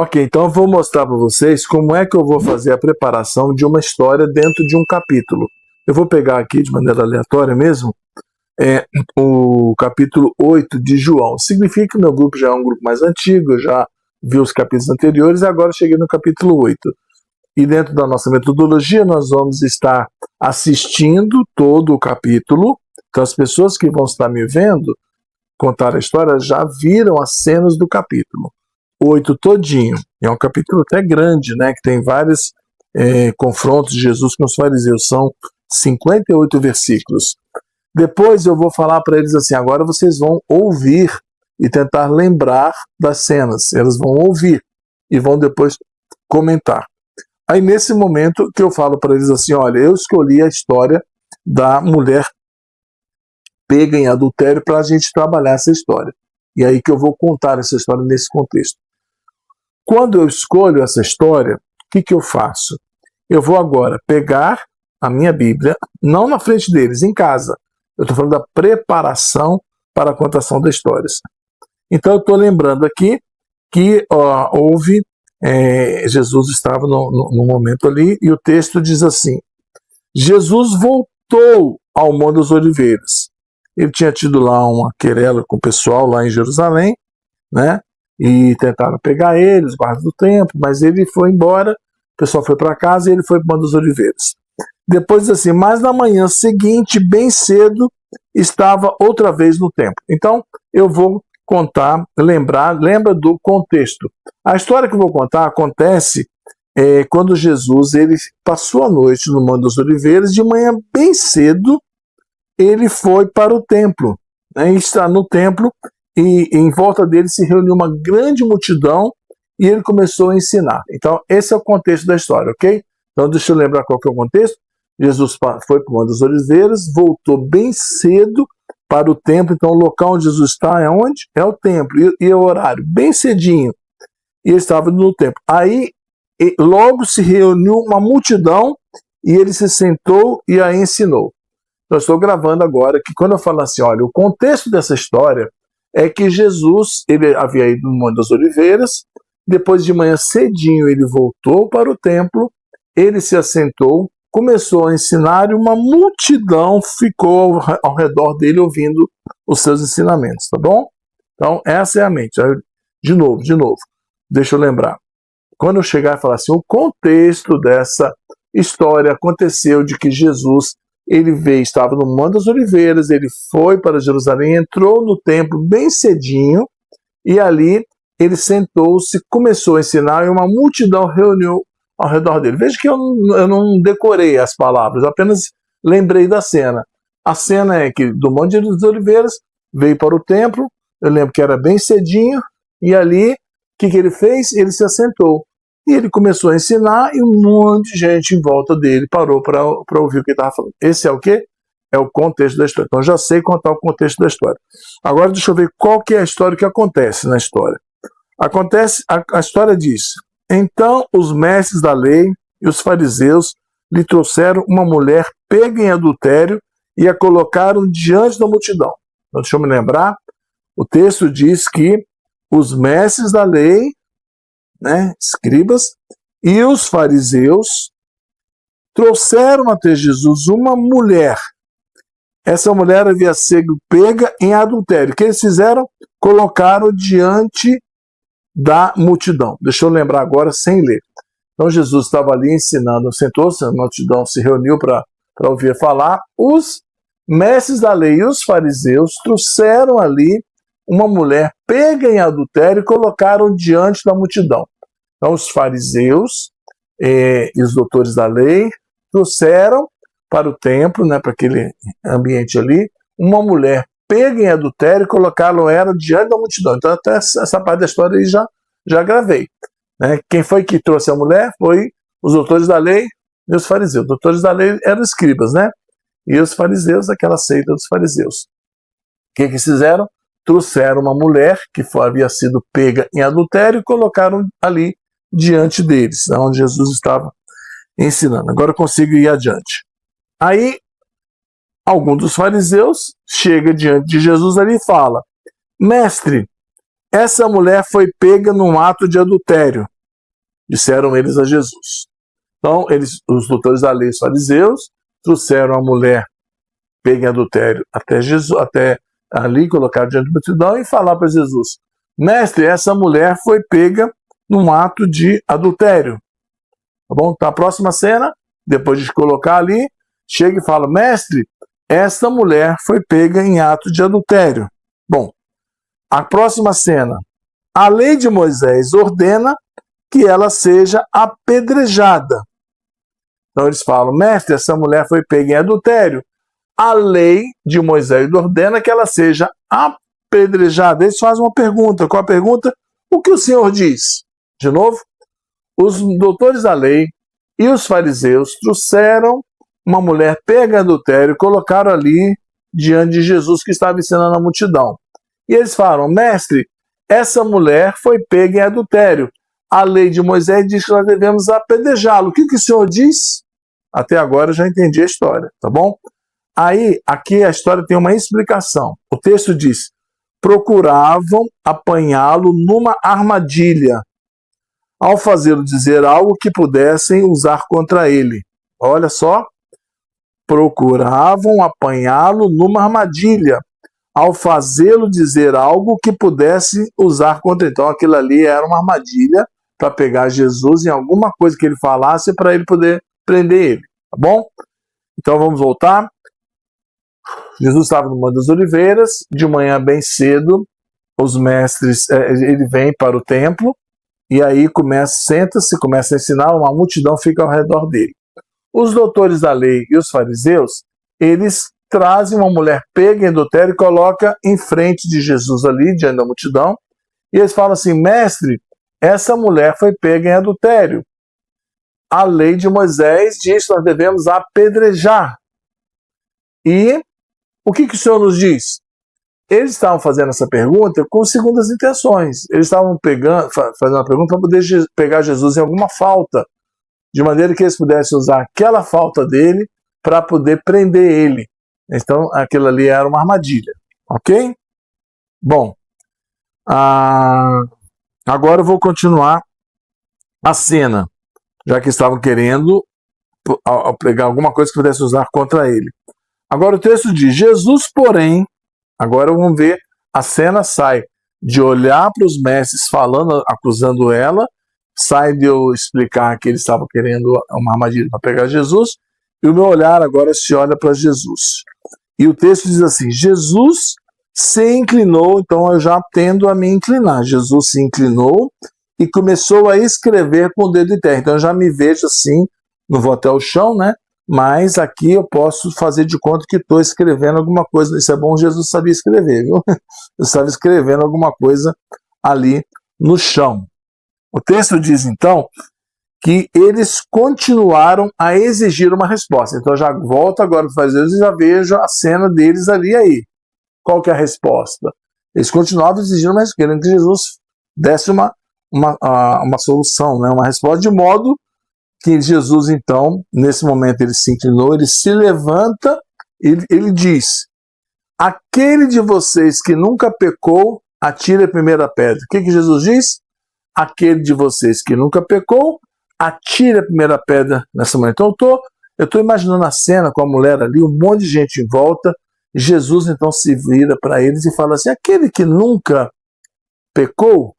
Ok, então eu vou mostrar para vocês como é que eu vou fazer a preparação de uma história dentro de um capítulo. Eu vou pegar aqui de maneira aleatória mesmo, o capítulo 8 de João. Significa que o meu grupo já é um grupo mais antigo, eu já vi os capítulos anteriores e agora cheguei no capítulo 8. E dentro da nossa metodologia nós vamos estar assistindo todo o capítulo. Então as pessoas que vão estar me vendo contar a história já viram as cenas do capítulo 8 todinho. É um capítulo até grande, né, que tem vários confrontos de Jesus com os fariseus. São 58 versículos. Depois eu vou falar para eles assim, agora vocês vão ouvir e tentar lembrar das cenas. Eles vão ouvir e vão depois comentar. Aí nesse momento que eu falo para eles assim, olha, eu escolhi a história da mulher pega em adultério para a gente trabalhar essa história. E aí que eu vou contar essa história nesse contexto. Quando eu escolho essa história, o que eu faço? Eu vou agora pegar a minha Bíblia, não na frente deles, em casa. Eu estou falando da preparação para a contação das histórias. Então eu estou lembrando aqui que Jesus estava no momento ali e o texto diz assim, Jesus voltou ao Monte das Oliveiras. Ele tinha tido lá uma querela com o pessoal lá em Jerusalém, né? E tentaram pegar ele, os guardas do templo, mas ele foi embora, o pessoal foi para casa e ele foi para o Monte das Oliveiras. Depois diz assim, mas na manhã seguinte, bem cedo, estava outra vez no templo. Então, eu vou contar, lembra do contexto. A história que eu vou contar acontece quando Jesus ele passou a noite no Monte das Oliveiras, de manhã bem cedo, ele foi para o templo, né? E está no templo e em volta dele se reuniu uma grande multidão e ele começou a ensinar. Então, esse é o contexto da história, ok? Então, deixa eu lembrar qual que é o contexto. Jesus foi para o Monte das Oliveiras, voltou bem cedo para o templo. Então, o local onde Jesus está é onde? É o templo. E o horário, bem cedinho. E ele estava no templo. Aí, logo se reuniu uma multidão e ele se sentou e a ensinou. Eu estou gravando agora que quando eu falo assim, olha, o contexto dessa história é que Jesus, ele havia ido no Monte das Oliveiras, depois de manhã cedinho ele voltou para o templo, ele se assentou, começou a ensinar e uma multidão ficou ao redor dele ouvindo os seus ensinamentos, tá bom? Então essa é a mente. De novo, deixa eu lembrar. Quando eu chegar e falar assim, o contexto dessa história aconteceu de que Jesus ele veio, estava no Monte das Oliveiras, ele foi para Jerusalém, entrou no templo bem cedinho e ali ele sentou-se, começou a ensinar e uma multidão reuniu ao redor dele. Veja que eu não decorei as palavras, apenas lembrei da cena. A cena é que do Monte das Oliveiras veio para o templo, eu lembro que era bem cedinho e ali, o que ele fez? Ele se assentou. E ele começou a ensinar e um monte de gente em volta dele parou para ouvir o que ele estava falando. Esse é o quê? É o contexto da história. Então já sei contar o contexto da história. Agora deixa eu ver qual que é a história que acontece na história. A história diz, então os mestres da lei e os fariseus lhe trouxeram uma mulher pega em adultério e a colocaram diante da multidão. Então deixa eu me lembrar, o texto diz que os mestres da lei, né, escribas, e os fariseus trouxeram até Jesus uma mulher. Essa mulher havia sido pega em adultério. O que eles fizeram? Colocaram diante da multidão. Deixa eu lembrar agora sem ler. Então Jesus estava ali ensinando, sentou-se, a multidão se reuniu para ouvir falar. Os mestres da lei e os fariseus trouxeram ali uma mulher pega em adultério e colocaram diante da multidão. Então os fariseus e os doutores da lei trouxeram para o templo, né, para aquele ambiente ali, uma mulher pega em adultério e colocaram ela diante da multidão. Então até essa parte da história aí já gravei. Né? Quem foi que trouxe a mulher? Foi os doutores da lei e os fariseus. Os doutores da lei eram escribas, né? E os fariseus, aquela seita dos fariseus. O que eles fizeram? Trouxeram uma mulher que havia sido pega em adultério e colocaram ali diante deles, onde Jesus estava ensinando. Agora eu consigo ir adiante. Aí, algum dos fariseus chega diante de Jesus ali e fala, mestre, essa mulher foi pega num ato de adultério. disseram eles a Jesus. Então, os doutores da lei, os fariseus, trouxeram a mulher pega em adultério até Jesus, até ali, colocar diante da multidão e falar para Jesus: mestre, essa mulher foi pega num ato de adultério. Tá bom? Então, a próxima cena, depois de colocar ali, chega e fala: mestre, essa mulher foi pega em ato de adultério. Bom, a próxima cena, a lei de Moisés ordena que ela seja apedrejada. Então eles falam: mestre, essa mulher foi pega em adultério. A lei de Moisés ordena que ela seja apedrejada. Eles fazem uma pergunta. Qual a pergunta? O que o Senhor diz? De novo, os doutores da lei e os fariseus trouxeram uma mulher pega em adultério e colocaram ali diante de Jesus, que estava ensinando a multidão. E eles falam: mestre, essa mulher foi pega em adultério. A lei de Moisés diz que nós devemos apedrejá-lo. O que o Senhor diz? Até agora eu já entendi a história, tá bom? Aí, aqui a história tem uma explicação. O texto diz: procuravam apanhá-lo numa armadilha, ao fazê-lo dizer algo que pudessem usar contra ele. Olha só. Procuravam apanhá-lo numa armadilha, ao fazê-lo dizer algo que pudesse usar contra ele. Então, aquilo ali era uma armadilha para pegar Jesus em alguma coisa que ele falasse para ele poder prender ele. Tá bom? Então, vamos voltar. Jesus estava no Monte das Oliveiras, de manhã bem cedo, os mestres, ele vem para o templo, e aí senta-se, começa a ensinar, uma multidão fica ao redor dele. Os doutores da lei e os fariseus, eles trazem uma mulher pega em adultério e colocam em frente de Jesus ali, diante da multidão, e eles falam assim: mestre, essa mulher foi pega em adultério. A lei de Moisés diz que nós devemos apedrejar. E o que o Senhor nos diz? Eles estavam fazendo essa pergunta com segundas intenções. Eles estavam fazendo uma pergunta para poder pegar Jesus em alguma falta, de maneira que eles pudessem usar aquela falta dele para poder prender ele. Então, aquilo ali era uma armadilha. Ok? Bom, agora eu vou continuar a cena, já que estavam querendo pegar alguma coisa que pudesse usar contra ele. Agora o texto diz: Jesus, porém, agora vamos ver, a cena sai de olhar para os mestres falando, acusando ela, sai de eu explicar que eles estavam querendo uma armadilha para pegar Jesus, e o meu olhar agora se olha para Jesus. E o texto diz assim: Jesus se inclinou, então eu já tendo a me inclinar. Jesus se inclinou e começou a escrever com o dedo em terra. Então eu já me vejo assim, não vou até o chão, né? Mas aqui eu posso fazer de conta que estou escrevendo alguma coisa. Isso é bom, Jesus sabia escrever, viu? Eu estava escrevendo alguma coisa ali no chão. O texto diz, então, que eles continuaram a exigir uma resposta. Então, já volto agora para fazer isso e já vejo a cena deles ali aí. Qual que é a resposta? Eles continuavam exigindo uma resposta, querendo que Jesus desse uma solução, né? Uma resposta, de modo que Jesus, então, nesse momento ele se inclinou, ele se levanta, ele diz: aquele de vocês que nunca pecou, atire a primeira pedra. O que Jesus diz? Aquele de vocês que nunca pecou, atire a primeira pedra nessa manhã. Então eu estou imaginando a cena com a mulher ali, um monte de gente em volta. Jesus então se vira para eles e fala assim: aquele que nunca pecou,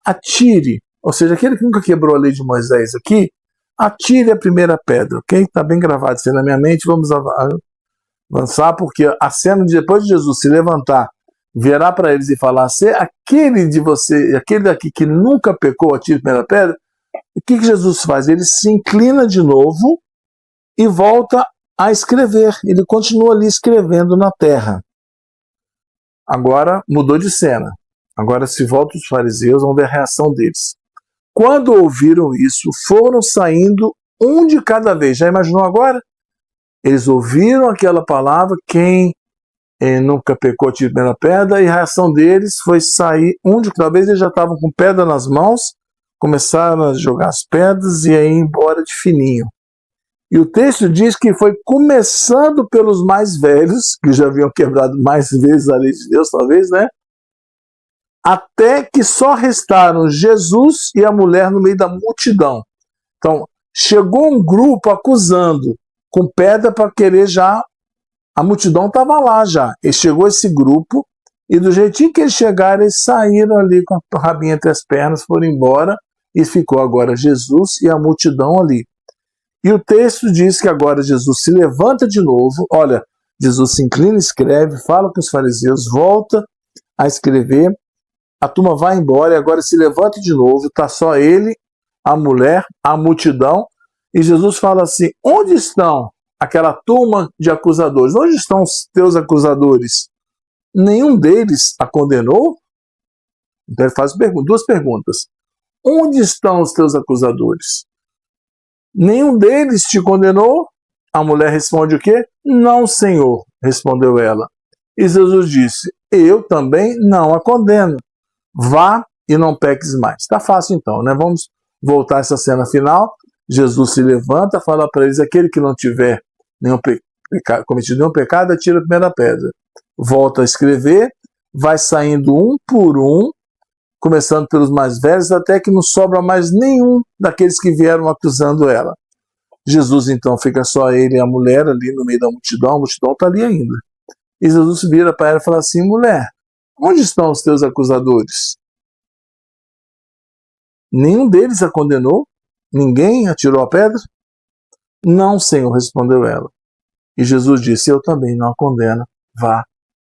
atire. Ou seja, aquele que nunca quebrou a lei de Moisés aqui, atire a primeira pedra, ok? Está bem gravado isso aí na minha mente. Vamos avançar, porque a cena de depois de Jesus se levantar, virar para eles e falar assim: aquele de você, aquele daqui que nunca pecou, atire a primeira pedra. O que Jesus faz? Ele se inclina de novo e volta a escrever. Ele continua ali escrevendo na terra. Agora mudou de cena. Agora se volta os fariseus, vamos ver a reação deles. Quando ouviram isso, foram saindo um de cada vez. Já imaginou agora? Eles ouviram aquela palavra: quem nunca pecou, atire a primeira pedra, e a reação deles foi sair um de cada vez. Eles já estavam com pedra nas mãos, começaram a jogar as pedras e aí ir embora de fininho. E o texto diz que foi começando pelos mais velhos, que já haviam quebrado mais vezes a lei de Deus, talvez, né? até que só restaram Jesus e a mulher no meio da multidão. Então, chegou um grupo acusando, com pedra para querer já. A multidão estava lá já. E chegou esse grupo, e do jeitinho que eles chegaram, eles saíram ali com a rabinha entre as pernas, foram embora, e ficou agora Jesus e a multidão ali. E o texto diz que agora Jesus se levanta de novo, olha, Jesus se inclina, escreve, fala com os fariseus, volta a escrever, a turma vai embora, e agora se levanta de novo, está só ele, a mulher, a multidão, e Jesus fala assim, onde estão aquela turma de acusadores? Onde estão os teus acusadores? Nenhum deles a condenou? Então ele faz duas perguntas. Onde estão os teus acusadores? Nenhum deles te condenou? A mulher responde o quê? Não, Senhor, respondeu ela. E Jesus disse, eu também não a condeno. Vá e não peques mais. Está fácil então, né? Vamos voltar a essa cena final. Jesus se levanta, fala para eles, aquele que não tiver cometido nenhum pecado, atira a primeira pedra. Volta a escrever, vai saindo um por um, começando pelos mais velhos, até que não sobra mais nenhum daqueles que vieram acusando ela. Jesus então fica só ele e a mulher ali no meio da multidão, a multidão está ali ainda. E Jesus vira para ela e fala assim, mulher, onde estão os teus acusadores? Nenhum deles a condenou? Ninguém atirou a pedra? Não, Senhor, respondeu ela. E Jesus disse, eu também não a condeno, vá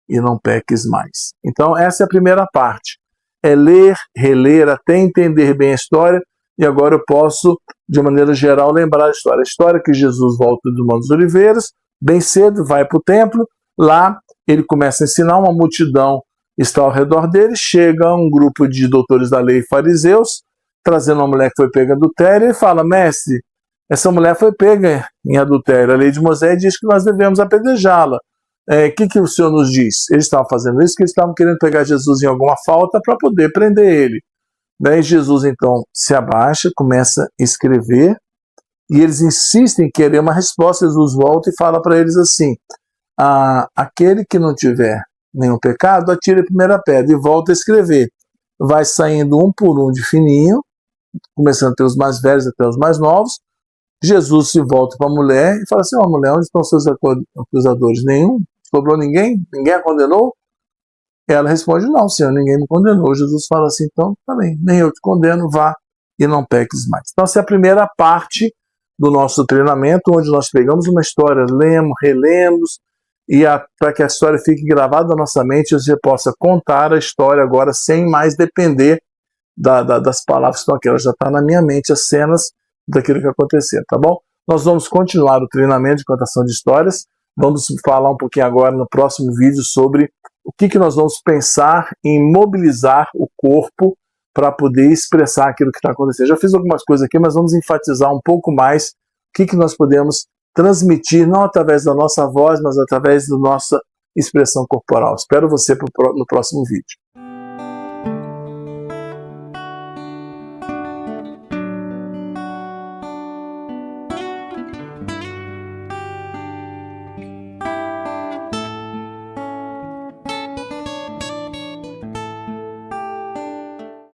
e não peques mais. Então essa é a primeira parte. É ler, reler, até entender bem a história, e agora eu posso, de maneira geral, lembrar a história. A história que Jesus volta do Monte das Oliveiras, bem cedo, vai para o templo, lá ele começa a ensinar, uma multidão está ao redor dele, chega um grupo de doutores da lei e fariseus, trazendo uma mulher que foi pega em adultério, e fala, mestre, essa mulher foi pega em adultério, a lei de Moisés diz que nós devemos apedrejá-la. Que o Senhor nos diz? Eles estavam fazendo isso porque eles estavam querendo pegar Jesus em alguma falta para poder prender ele. Daí Jesus então se abaixa, começa a escrever, e eles insistem em querer uma resposta. Jesus volta e fala para eles assim, aquele que não tiver nenhum pecado, atire a primeira pedra, e volta a escrever. Vai saindo um por um de fininho, começando pelos mais velhos até os mais novos. Jesus se volta para a mulher e fala assim, mulher, onde estão os seus acusadores? Nenhum? Sobrou ninguém? Ninguém a condenou? Ela responde, não, Senhor, ninguém me condenou. Jesus fala assim, então, também, nem eu te condeno, vá e não peques mais. Então, essa é a primeira parte do nosso treinamento, onde nós pegamos uma história, lemos, relemos, e para que a história fique gravada na nossa mente, você possa contar a história agora sem mais depender das palavras que estão aqui. Ela já está na minha mente, as cenas daquilo que aconteceu, tá bom? Nós vamos continuar o treinamento de contação de histórias. Vamos falar um pouquinho agora no próximo vídeo sobre o que nós vamos pensar em mobilizar o corpo para poder expressar aquilo que está acontecendo. Já fiz algumas coisas aqui, mas vamos enfatizar um pouco mais o que nós podemos transmitir, não através da nossa voz, mas através da nossa expressão corporal. Espero você no próximo vídeo.